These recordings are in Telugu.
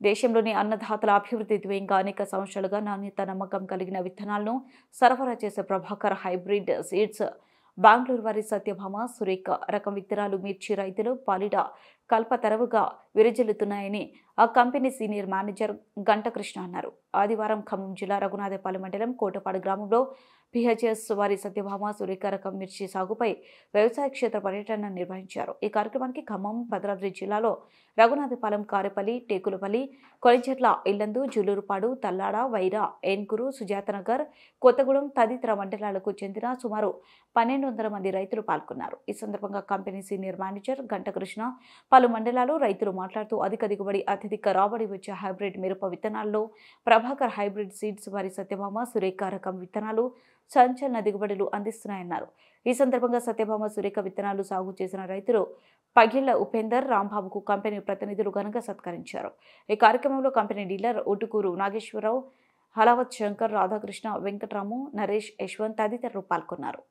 దేశంలోని అన్నదాతల అభివృద్ధి ధ్యేయంగా అనేక సంవత్సరాలుగా నాణ్యత నమ్మకం కలిగిన విత్తనాలను సరఫరా చేసే ప్రభాకర్ హైబ్రిడ్ సీడ్స్ బెంగళూరు వారి సత్యభామ సురేఖ రకం విత్తనాలు మిర్చి రైతులు పాలిట కల్పతరవుగా విరజిల్లుతున్నాయని ఆ కంపెనీ సీనియర్ మేనేజర్ గంటకృష్ణ అన్నారు. ఆదివారం ఖమ్మం జిల్లా రఘునాథపాలెం మండలం కోటపాడు గ్రామంలో పిహెచ్ఎస్ వారి సత్యభామ సురేఖ రకం మిర్చి సాగుపై వ్యవసాయ క్షేత్ర పర్యటన నిర్వహించారు. ఈ కార్యక్రమానికి ఖమ్మం, భద్రాద్రి జిల్లాలో రఘునాథపాలెం, కారేపల్లి, టేకులపల్లి, కొలిచెట్ల, ఇల్లందు, జులూరుపాడు, తల్లాడ, వైరా, ఏన్కూరు, సుజాతనగర్, కొత్తగూడెం తదితర మండలాలకు చెందిన సుమారు 1200 మంది రైతులు పాల్గొన్నారు. ఈ సందర్భంగా కంపెనీ సీనియర్ మేనేజర్ గంటకృష్ణ పలు మండలాలు రైతులు మాట్లాడుతూ అధిక దిగుబడి, అత్యధిక రాబడి వచ్చే హైబ్రిడ్ మిరప విత్తనాల్లో ప్రభాకర్ హైబ్రిడ్ సీడ్స్ వారి సత్యభామ సురేఖ రకం విత్తనాలు సంచలన దిగుబడులు అందిస్తున్నాయన్నారు. ఈ సందర్భంగా సత్యభామ సురేఖ విత్తనాలు సాగు చేసిన రైతులు పగిళ్ల ఉపేందర్, రాంబాబుకు కంపెనీ ప్రతినిధులు ఘనంగా సత్కరించారు. ఈ కార్యక్రమంలో కంపెనీ డీలర్ ఉటుకూరు నాగేశ్వరరావు, హలావత్ శంకర్, రాధాకృష్ణ, వెంకటరాము, నరేష్, యశ్వంత్ తదితరులు పాల్గొన్నారు.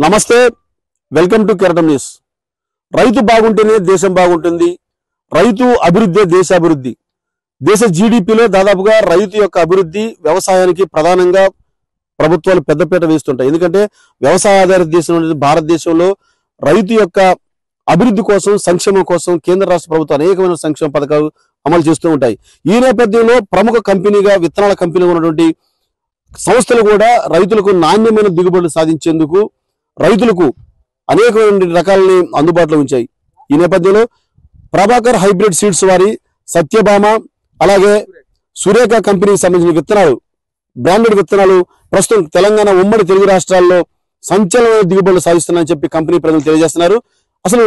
నమస్తే, వెల్కమ్ టు కెరటం న్యూస్. రైతు బాగుంటేనే దేశం బాగుంటుంది. రైతు అభివృద్ధి దేశ అభివృద్ధి. దేశ జీడిపిలో దాదాపుగా రైతు యొక్క అభివృద్ధి వ్యవసాయానికి ప్రధానంగా ప్రభుత్వాలు పెద్దపీట వేస్తుంటాయి. ఎందుకంటే వ్యవసాయ ఆధారిత దేశం భారతదేశంలో రైతు యొక్క అభివృద్ధి కోసం, సంక్షేమం కోసం కేంద్ర రాష్ట్ర ప్రభుత్వం అనేకమైన సంక్షేమ పథకాలు అమలు చేస్తూ ఉంటాయి. ఈ నేపథ్యంలో ప్రముఖ కంపెనీగా విత్తనాల కంపెనీగా ఉన్నటువంటి సంస్థలు కూడా రైతులకు నాణ్యమైన దిగుబడులు సాధించేందుకు రైతులకు అనేకమైన రకాలని అందుబాటులో ఉంచాయి. ఈ నేపథ్యంలో ప్రభాకర్ హైబ్రిడ్ సీడ్స్ వారి సత్యభామ అలాగే సురేఖ కంపెనీకి సంబంధించిన విత్తనాలు, బ్రాండెడ్ విత్తనాలు ప్రస్తుతం తెలంగాణ ఉమ్మడి తెలుగు రాష్ట్రాల్లో సంచలన దిగుబడులు సాధిస్తున్నాయని చెప్పి కంపెనీ ప్రజలు తెలియజేస్తున్నారు. అసలు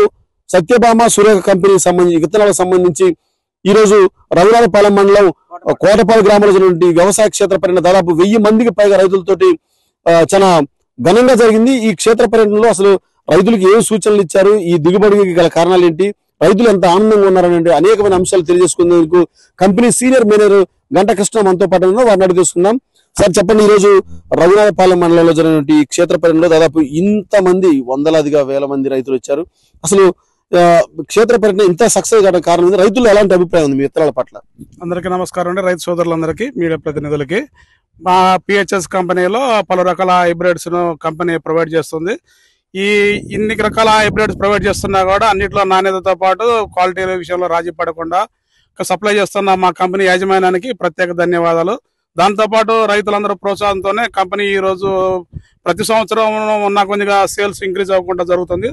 సత్యభామ సురేఖ కంపెనీకి సంబంధించి విత్తనాలకు సంబంధించి ఈ రోజు రఘునాథపాలెం మండలం కోటపాలెం గ్రామంలో జరిగినటువంటి వ్యవసాయ క్షేత్ర పర్యటన దాదాపు 1000 మందికి పైగా రైతులతోటి చాలా ఘనంగా జరిగింది. ఈ క్షేత్ర పర్యటనలో అసలు రైతులకు ఏం సూచనలు ఇచ్చారు, ఈ దిగుబడికి గల కారణాలు ఏంటి, రైతులు ఎంత ఆనందంగా ఉన్నారనే అనేకమైన అంశాలు తెలియజేసుకునేందుకు కంపెనీ సీనియర్ మేనేజర్ గంట కృష్ణ మనతో పాటు ఉన్నారు. వారిని అడిగి తీసుకుందాం. సార్ చెప్పండి, ఈ రోజు రఘునాథపాలెం మండలంలో జరిగినటువంటి క్షేత్ర పర్యటనలో దాదాపు ఇంతమంది వందలాదిగా వేల మంది రైతులు వచ్చారు. అసలు క్షేత్ర పర్యటన ఇంత సక్సెస్ కావడానికి కారణం రైతులు ఎలాంటి అభిప్రాయం ఉంది మీ విత్తనాల పట్ల? అందరికీ నమస్కారం అండి. రైతు సోదరులందరికీ, మీడియా ప్రతినిధులకి. మా పిహెచ్ఎస్ కంపెనీలో పలు రకాల హైబ్రిడ్స్ ను కంపెనీ ప్రొవైడ్ చేస్తుంది. ఇన్ని రకాల హైబ్రిడ్స్ ప్రొవైడ్ చేస్తున్నా కూడా అన్నింటిలో నాణ్యతతో పాటు క్వాలిటీ విషయంలో రాజీ పడకుండా సప్లై చేస్తున్న మా కంపెనీ యాజమాన్యానికి ప్రత్యేక ధన్యవాదాలు. దాంతోపాటు రైతులందరూ ప్రోత్సాహంతోనే కంపెనీ ఈ రోజు ప్రతి సంవత్సరం ఉన్న కొద్దిగా సేల్స్ ఇంక్రీజ్ అవ్వకుండా జరుగుతుంది.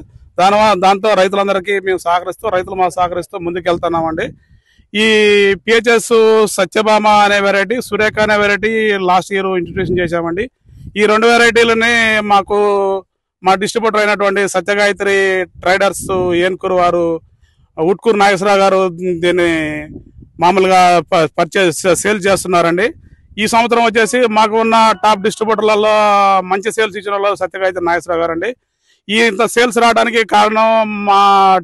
దాంతో రైతులందరికీ మేము సహకరిస్తూ, రైతులు మాకు సహకరిస్తూ ముందుకెళ్తున్నామండి. ఈ పిహెచ్ఎస్ సత్యభామ అనే వెరైటీ, సురేఖ అనే వెరైటీ లాస్ట్ ఇయర్ ఇంట్రడ్యూషన్ చేశామండి. ఈ 2 వెరైటీలని మాకు మా డిస్ట్రిబ్యూటర్ అయినటువంటి సత్యగాయత్రి ట్రేడర్స్ ఏన్కూరు వారు, ఉట్కూరు నాగేశ్వరరావు గారు దీన్ని మామూలుగా సేల్ చేస్తున్నారండి. ఈ సంవత్సరం వచ్చేసి మాకు ఉన్న టాప్ డిస్ట్రిబ్యూటర్లలో మంచి సేల్స్ ఇచ్చిన వాళ్ళు సత్యగాయత్రి నాగేశ్వరరావు గారు అండి. ఇంత సేల్స్ రావడానికి కారణం మా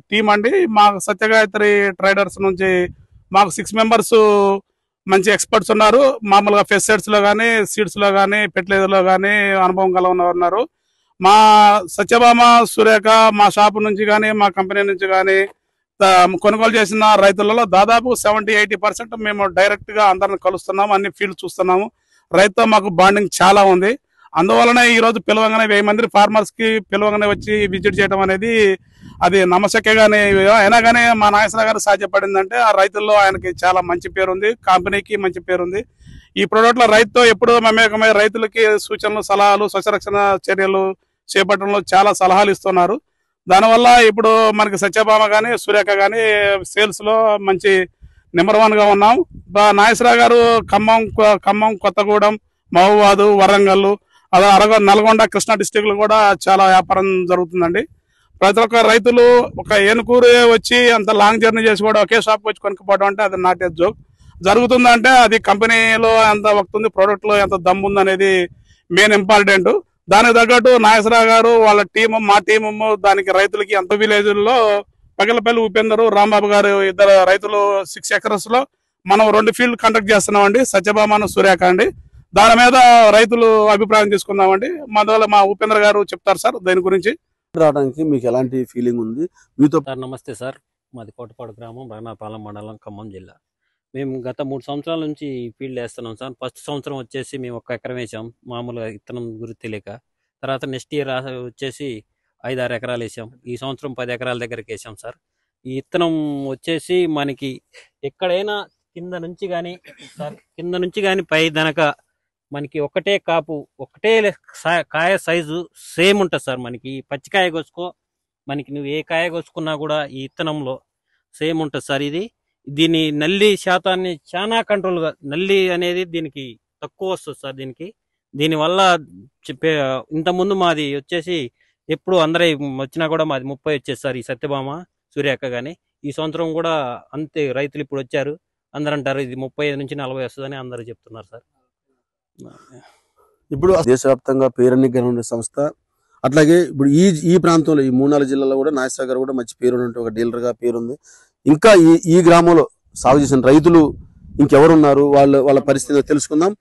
టీం అండి. మా సత్యగాయత్రి ట్రేడర్స్ నుంచి మాకు 6 మెంబర్స్ మంచి ఎక్స్పర్ట్స్ ఉన్నారు. మామూలుగా పెస్టిసైడ్స్ లో కానీ, సీడ్స్ లో కానీ, ఫెర్టిలైజర్ లో కానీ అనుభవం కల ఉన్నారు. మా సత్యభామ సురేఖ మా షాపు నుంచి కానీ, మా కంపెనీ నుంచి కానీ కొనుగోలు చేసిన రైతులలో దాదాపు 70-80% మేము డైరెక్ట్ గా అందరిని కలుస్తున్నాము, అన్ని ఫీల్డ్ చూస్తున్నాము. రైతుతో మాకు బాండింగ్ చాలా ఉంది. అందువలనే ఈ రోజు పిలవంగానే 1000 మంది ఫార్మర్స్ కి పిలవంగానే వచ్చి విజిట్ చేయడం అనేది అది నమ్మశక్యగానే. అయినా కానీ మా నాగేశ్వర గారు సాధ్యపడిందంటే ఆ రైతుల్లో ఆయనకి చాలా మంచి పేరుంది, కంపెనీకి మంచి పేరుంది. ఈ ప్రోడక్ట్ లో రైతుతో ఎప్పుడూ మమేకమై రైతులకి సూచనలు, సలహాలు, స్వచ్ఛరక్షణ చర్యలు చేపట్టడంలో చాలా సలహాలు ఇస్తున్నారు. దానివల్ల ఇప్పుడు మనకి సత్యభామ కానీ, సురేఖ కానీ సేల్స్ లో మంచి నెంబర్ 1 గా ఉన్నాం. నాగేశ్వర గారు ఖమ్మం, కొత్తగూడెం, మహబూబాబాద్, వరంగల్, అలా నల్గొండ, కృష్ణా డిస్టిక్ లో కూడా చాలా వ్యాపారం జరుగుతుందండి. ప్రతి ఒక్క రైతులు ఒక ఏనుకూరు వచ్చి అంత లాంగ్ జర్నీ చేసి కూడా ఒకే షాప్ వచ్చి కొనుక్కోవడం అంటే అది నాట్ ఏ జోక్. జరుగుతుందంటే అది కంపెనీలో ఎంత వస్తుంది, ప్రోడక్ట్ లో ఎంత దమ్ము ఉంది అనేది మెయిన్ ఇంపార్టెంట్. దానికి తగ్గట్టు నాగేశ్వరరావు గారు వాళ్ళ టీము, మా టీము దానికి రైతులకి ఎంత విలేజ్లో పగిలపల్లి ఉపేందరు, రాంబాబు గారు 2 రైతులు 6 ఎకర్స్ లో మనం 2 ఫీల్డ్ కండక్ట్ చేస్తున్నామండి, సత్యభామను, సురేఖ అండి. దాని మీద రైతులు అభిప్రాయం తీసుకుందామండి. మొదలు మా ఉపేంద్ర గారు చెప్తారు సార్ దాని గురించి. రావడానికి మీకు ఎలాంటి ఫీలింగ్ ఉంది మీతో? నమస్తే సార్, మాది కోటపాడు గ్రామం, రఘునాథపాలెం మండలం, ఖమ్మం జిల్లా. మేము గత 3 సంవత్సరాల నుంచి ఈ ఫీల్డ్ వేస్తున్నాం సార్. ఫస్ట్ సంవత్సరం వచ్చేసి మేము 1 ఎకరం వేసాం, మామూలుగా విత్తనం గురించి తెలియక. తర్వాత నెక్స్ట్ ఇయర్ వచ్చేసి 5-6 ఎకరాలు వేసాం. ఈ సంవత్సరం 10 ఎకరాల దగ్గరికి వేసాం సార్. ఈ విత్తనం వచ్చేసి మనకి ఎక్కడైనా కింద నుంచి కానీ పై దనక మనకి ఒకటే కాపు, ఒకటే కాయ సైజు సేమ్ ఉంటుంది సార్. మనకి పచ్చికాయ కోసుకో, మనకి నువ్వు ఏ కాయ కోసుకున్నా కూడా ఈ విత్తనంలో సేమ్ ఉంటుంది సార్. దీని నల్లి శాతాన్ని చాలా కంట్రోల్గా, నల్లి అనేది దీనికి తక్కువ వస్తుంది సార్. దీనివల్ల ఇంతకుముందు మాది వచ్చేసి ఎప్పుడు అందరూ వచ్చినా కూడా మాది 30 వచ్చేది సార్ ఈ సత్యభామ సురేఖ. కానీ ఈ సంవత్సరం కూడా అంతే, రైతులు ఇప్పుడు వచ్చారు, అందరూ అంటారు ఇది 35 నుంచి 40 వస్తుందని అందరూ చెప్తున్నారు సార్. ఇప్పుడు దేశవ్యాప్తంగా పేరెన్నికైన సంస్థ, అట్లాగే ఇప్పుడు ఈ ప్రాంతంలో ఈ 3-4 జిల్లాలో కూడా నాగేశ్వర గారు కూడా మంచి పేరు ఉన్నట్టు ఒక డీలర్ గా పేరుంది. ఇంకా ఈ గ్రామంలో సాగు చేసిన రైతులు ఇంకెవరున్నారు, వాళ్ళ పరిస్థితి తెలుసుకుందాం.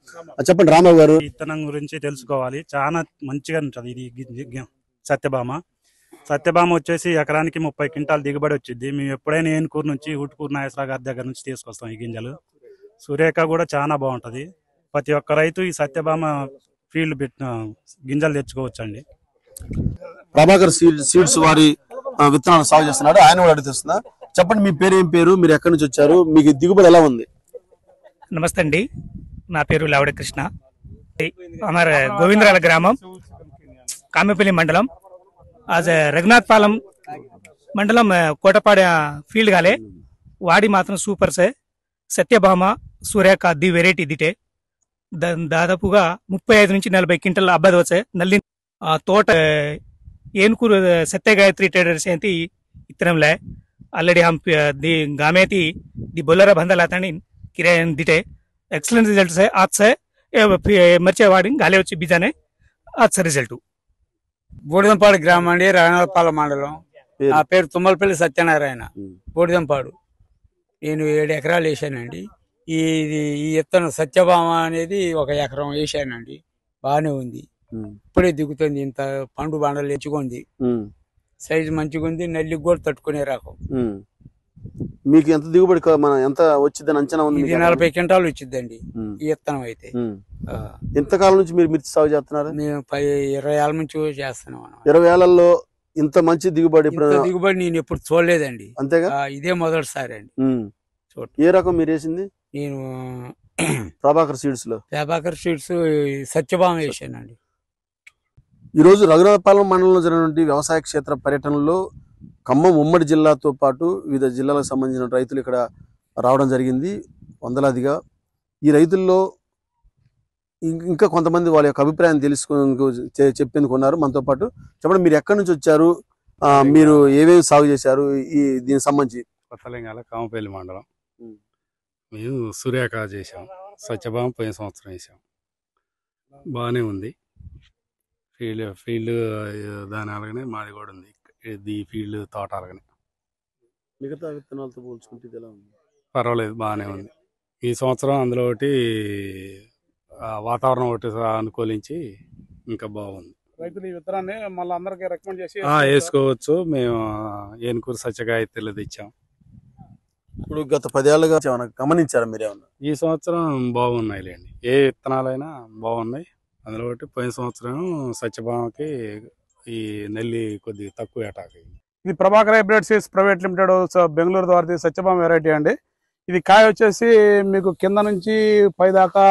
చెప్పండి రామారావు గారు. విత్తనం గురించి తెలుసుకోవాలి, చాలా మంచిగా ఉంటుంది ఇది సత్యభామ వచ్చేసి ఎకరానికి 30 క్వింటాల్ దిగుబడి వచ్చింది. మేము ఎప్పుడైనా ఏనుకూరు నుంచి, ఉట్కూరు నాగేశ్వర గారి దగ్గర నుంచి తీసుకొస్తాం ఈ గింజలు. సురేఖ కూడా చాలా బాగుంటది. ప్రతి ఒక్క రైతు ఈ సత్యభామ ఫీల్డ్ పెట్టిన గింజలు తెచ్చుకోవచ్చండి. ప్రభాకర్ సీడ్స్ వారి విత్తనాలు సాగు చేస్తున్నాడు, ఆయన కూడా అడుగుతున్నా. చెప్పండి, మీ పేరు ఏం పేరు, మీరు ఎక్కడి నుంచి వచ్చారు, మీకు దిగుబడి ఎలా ఉంది? నమస్తే అండి, నా పేరు లావడ కృష్ణ. हमारा गोविंदराल ग्रामम कामेपल्ली मंडलम आज रघुनाथपालम मंडलम कोटपाड़ फील्ड गाले वाड़ी मात्र सूपर से सत्यभामा सूर्यका दी वेरैटी दिटे दादापुगा 35 నుంచి 40 క్వింటల్ అబ్బది వచ్చాయి. నల్లి తోట ఏనుకూరు సత్య గాయత్రి ట్రేడర్స్ ఏంటి ఇత్తనంలే ऑलरेडी हम दी गामे थी दी बोलरा बंदा लाता किराया दिटे एक्सलेंट रिजल्ट है आज से मर्चे वाड़ी गाले వచ్చి बीजाने आज से रिजल्ट బూడిదంపాడు గ్రామం అండి, రఘునాథపాలెం మండలం. నా పేరు తుమ్మలపల్లి సత్యనారాయణ. బూడిదంపాడు. నేను 7 ఎకరాలు వేసానండి. ఈ ఇత్తనం సత్యభామ అనేది 1 ఎకరం వేసానండి. బాగానే ఉంది, ఇప్పుడే దిగుతుంది. ఇంత పండు బండలు ఎంచుకుంది, సైజు మంచిగా ఉంది, నల్లికి కూడా తట్టుకునే రకం. మీకు ఎంత దిగుబడి ఎంత వచ్చిందని అంచనా ఉంది? ఇది 40 క్వింటాలు వచ్చిందండి ఈ విత్తనం అయితే. ఎంతకాలం నుంచి మీరు మిర్చి సాగు చేస్తున్నారు? మేము 20 ఏళ్ళ నుంచి చేస్తున్నాం. 20 ఏళ్లలో ఇంత మంచి దిగుబడి దిగుబడి నేను ఎప్పుడు చూడలేదండి. అంతేగా, ఇదే మొదటిసారి అండి. ఏ రకం మీరు వేసింది? నేను ప్రభాకర్ సీడ్స్ లో ప్రభాకర్ సీడ్స్ సత్యభామ వేసానండి. ఈ రోజు రఘునాథపాలెం మండలంలో జరిగినటువంటి వ్యవసాయ క్షేత్ర పర్యటనలో ఖమ్మం ఉమ్మడి జిల్లాతో పాటు వివిధ జిల్లాలకు సంబంధించిన రైతులు ఇక్కడ రావడం జరిగింది వందలాదిగా. ఈ రైతుల్లో ఇంకా కొంతమంది వాళ్ళ యొక్క అభిప్రాయం చెప్పేందుకు ఉన్నారు మనతో పాటు. చెప్పండి, మీరు ఎక్కడి నుంచి వచ్చారు, మీరు ఏమేమి సాగు చేశారు దీనికి సంబంధించి? కొత్తలింగాల కామపల్లి మండలం. మేము సూర్యాక చేసాం, సత్యభామ పోయిన సంవత్సరం వేసాం. బాగానే ఉంది. ఫీల్డ్ దాని అలాగనే మాది కూడా ఉంది. ఇది ఫీల్డ్ తోట అలాగనే. మిగతా విత్తనాలతో పోల్చుకుంటే ఎలా ఉంది? పర్వాలేదు, బాగానే ఉంది. ఈ సంవత్సరం అందులో ఒకటి వాతావరణం ఒకటి అనుకూలించి ఇంకా బాగుంది. రైతులు ఈ విత్తనాన్ని మళ్ళీ అందరికీ రికమెండ్ చేసి వేసుకోవచ్చు. మేము ఏనుకూరు సత్యగాయత్రిలో తెచ్చాం. ఇప్పుడు గత 10 ఏళ్ళుగా గమనించారా మీరేమన్నా? ఈ సంవత్సరం బాగున్నాయిలేండి, ఏ విత్తనాలైనా బాగున్నాయి. అందులో ఒకటి పోయిన సంవత్సరం సత్యభామకి ఈ నెల్లి కొద్దిగా తక్కువ అటాక్ అయింది. ఇది Prabhakar hybrid seeds private limited Bengaluru ద్వారా సత్యభామ వెరైటీ అండి. ఇది కాయ వచ్చేసి మీకు కింద నుంచి పై దాకా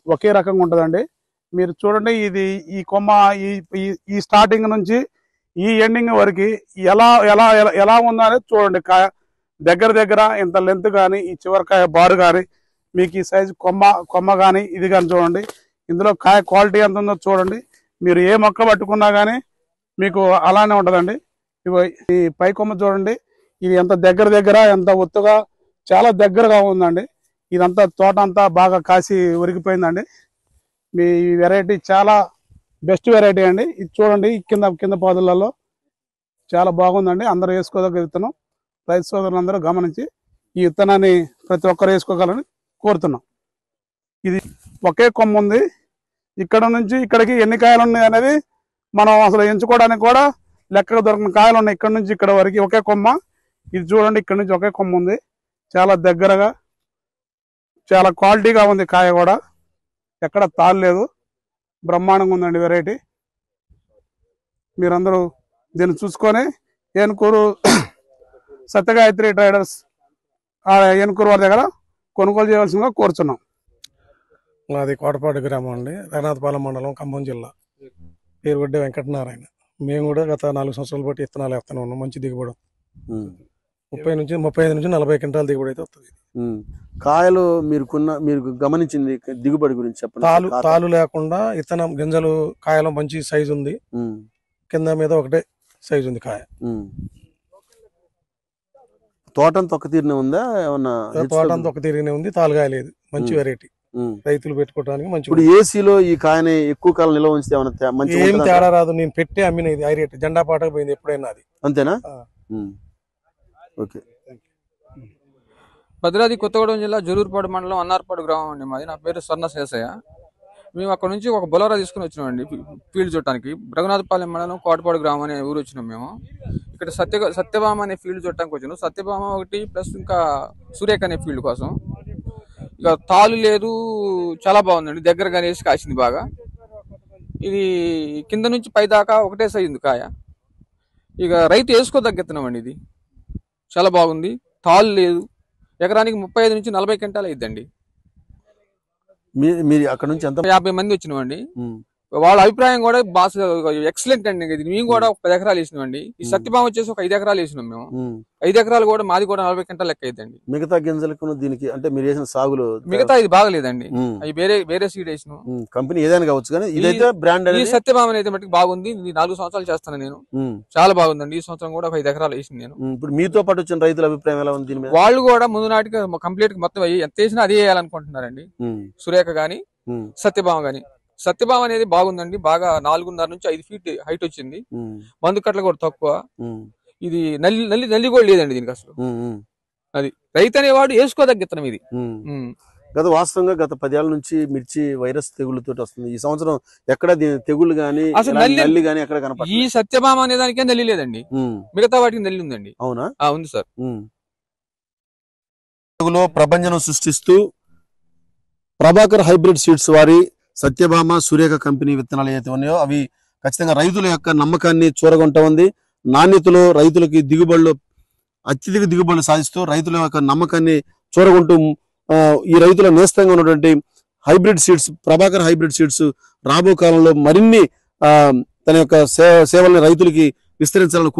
ఒకే రకంగా ఉంటుందండి. మీరు చూడండి, ఇది ఈ కొమ్మ ఈ స్టార్టింగ్ నుంచి ఈ ఎండింగ్ వరకు ఎలా ఎలా ఎలా ఉందనేది చూడండి. కాయ దగ్గర ఇంత లెంత్ కానీ, ఈ చివరికాయ బారు కానీ, మీకు ఈ సైజు కొమ్మ కానీ ఇది కానీ చూడండి. ఇందులో కాయ క్వాలిటీ ఎంత ఉందో చూడండి. మీరు ఏ మొక్క పట్టుకున్నా కానీ మీకు అలానే ఉంటుందండి. ఈ పై కొమ్మ చూడండి, ఇది ఎంత దగ్గర ఎంత ఒత్తుగా చాలా దగ్గరగా ఉందండి. ఇదంతా తోట అంతా బాగా కాసి ఉరికిపోయిందండి. మీ వెరైటీ చాలా బెస్ట్ వెరైటీ అండి. ఇది చూడండి, కింద పాదులలో చాలా బాగుందండి. అందరూ వేసుకోదగ్గ విత్తనం. రైతు సోదరులందరూ గమనించి ఈ విత్తనాన్ని ప్రతి ఒక్కరు వేసుకోగలని కోరుతున్నాం. ఇది ఒకే కొమ్మ ఉంది. ఇక్కడ నుంచి ఇక్కడికి ఎన్ని కాయలు ఉన్నాయి అనేది మనం అసలు ఎంచుకోవడానికి కూడా లెక్కగా దొరికిన కాయలు ఉన్నాయి. ఇక్కడ నుంచి ఇక్కడ వరకు ఒకే కొమ్మ. ఇది చూడండి, ఇక్కడ నుంచి ఒకే కొమ్మ ఉంది. చాలా దగ్గరగా చాలా క్వాలిటీగా ఉంది. కాయ కూడా ఎక్కడ తాళలేదు, బ్రహ్మాండంగా ఉందండి వెరైటీ. మీరందరూ దీన్ని చూసుకొని ఏనుకూరు సత్యగాయత్రి ట్రేడర్స్ ఏనుకూరు వారి దగ్గర కొనుగోలు చేయవలసిందిగా కోరుచున్నాం. నాది కోటపాడు గ్రామం అండి, రఘునాథపాలెం మండలం, ఖమ్మం జిల్లా. పేరు వడ్డే వెంకటనారాయణ. మేము కూడా గత 4 సంవత్సరాలు బట్టి విత్తనాలు వేస్తూనే ఉన్నాం. మంచి దిగుబడి 35 నుంచి 40 క్వింటాల దిగుబడి అయితే వస్తుంది. కాయలు మీరు గమనించింది దిగుబడి గురించి చెప్పండి. తాలు లేకుండా విత్తనం గింజలు కాయలు మంచి సైజు ఉంది. కింద మీద ఒకటే సైజు ఉంది కాయ. తోటంతా ఒక తీరునే ఉందా? ఏమన్నా తోటంతా ఒక తీరునే ఉంది, తాలుగాయ లేదు. మంచి వెరైటీ, రైతులు పెట్టుకోవడానికి మంచి. ఇప్పుడు ఏసీలో ఈ కాయని ఎక్కువ కాలం నిల్వ ఉంచితే ఏం తేడా రాదు. నేను పెట్టి అమ్మిన ఇది హై రేట్, జెండా పాటకు పోయింది ఎప్పుడైనా అది. అంతేనా? ఓకే. భద్రాద్రి కొత్తగూడెం జిల్లా జరూర్పాడు మండలం అన్నార్పాడు గ్రామం అండి మాది. నా పేరు స్వర్ణ శేషయ్య. మేము అక్కడ నుంచి ఒక బొలరా తీసుకుని వచ్చినామండి ఫీల్డ్ చూడటానికి. రఘునాథపాలెం మండలం కోటపాడు గ్రామం అనే ఊరు వచ్చినాం మేము. ఇక్కడ సత్యభామ అనే ఫీల్డ్ చూడటానికి వచ్చినాం. సత్యభామ ఒకటి ప్లస్ ఇంకా సూర్యక అనే ఫీల్డ్ కోసం. ఇక తాలు లేదు, చాలా బాగుందండి, దగ్గరగానే వేసి కాసింది బాగా. ఇది కింద నుంచి పై దాకా ఒకటే సైజు ఉంది కాయ. ఇక రైతు వేసుకోదగ్గెత్తనం అండి. ఇది చాలా బాగుంది. తాళ్ళు లేదు. ఎకరానికి 35 నుంచి 40 క్వింటాలు అయిద్దండి. మీరు అక్కడ నుంచి ఎంత 50 మంది వచ్చినామండి. వాళ్ళ అభిప్రాయం కూడా ఎక్సలెంట్ అండి. ఇది మేము కూడా ఒక 10 ఎకరాలు వేసినామండి. ఈ సత్యభామ వచ్చేసి ఒక 5 ఎకరాలు వేసినాం మేము. 5 ఎకరాలు కూడా మాది కూడా 40 క్వింటాలు లెక్క అయిద్దండి. మిగతా గింజలకు దీనికి అంటే మీరు వేసిన సాగులు మిగతా ఇది బాగలేదండి. అవి వేరే సీడ్ వేసినాం. కంపెనీ ఏదైనా కావచ్చు కానీ ఇదైతే బ్రాండ్ ఈ సత్యభామ అయితే మటుకు బాగుంది. ఇది 4 సంవత్సరాలు చేస్తాను నేను. చాలా బాగుందండి. ఈ సంవత్సరం కూడా ఒక 5 ఎకరాలు వేసింది నేను. ఇప్పుడు మీతో పాటు వచ్చిన రైతుల అభిప్రాయం ఎలా ఉంది దీని మీద? వాళ్ళు కూడా ముందు నాటికి కంప్లీట్ గా మొత్తం ఎంత వేసినా అదే వేయాలనుకుంటున్నారండి. సురేఖ గాని సత్యభామ గాని. సత్యభామ అనేది బాగుందండి. బాగా 4.5 నుంచి 5 ఫీట్ హైట్ వచ్చింది. మందు కట్టలు కూడా తక్కువ. ఇది నల్లి కూడా లేదండి దీనికి అసలు. అది రైతు అనేవాడు వేసుకోదగ్గ విత్తనం ఇది. వాస్తవంగా గత 10 ఏళ్ల నుంచి మిర్చి వైరస్ తెగుళ్ళతో వస్తుంది. ఈ సంవత్సరం ఎక్కడ తెగుళ్ళు గానీ అసలు నల్లి గానీ ఎక్కడ కనపడదు. ఈ సత్యభామ అనే దానికే నల్లి లేదండి. మిగతా వాటికి నల్లి ఉందండి. అవునా? ఉంది సార్. ప్రభంజనం సృష్టిస్తూ ప్రభాకర్ హైబ్రిడ్ సీడ్స్ వారి సత్యభామ సురేఖ కంపెనీ విత్తనాలు ఏవైతే ఉన్నాయో అవి ఖచ్చితంగా రైతుల యొక్క నమ్మకాన్ని చూరగొంటా ఉంది. నాణ్యతలో రైతులకి దిగుబడులు అత్యధిక దిగుబడులు సాధిస్తూ రైతుల యొక్క నమ్మకాన్ని చూరగొంటూ ఈ రైతుల నేస్తంగా ఉన్నటువంటి hybrid seeds Prabhakar hybrid seeds రాబో కాలంలో మరిన్ని తన యొక్క సేవల్ని రైతులకి విస్తరించాలని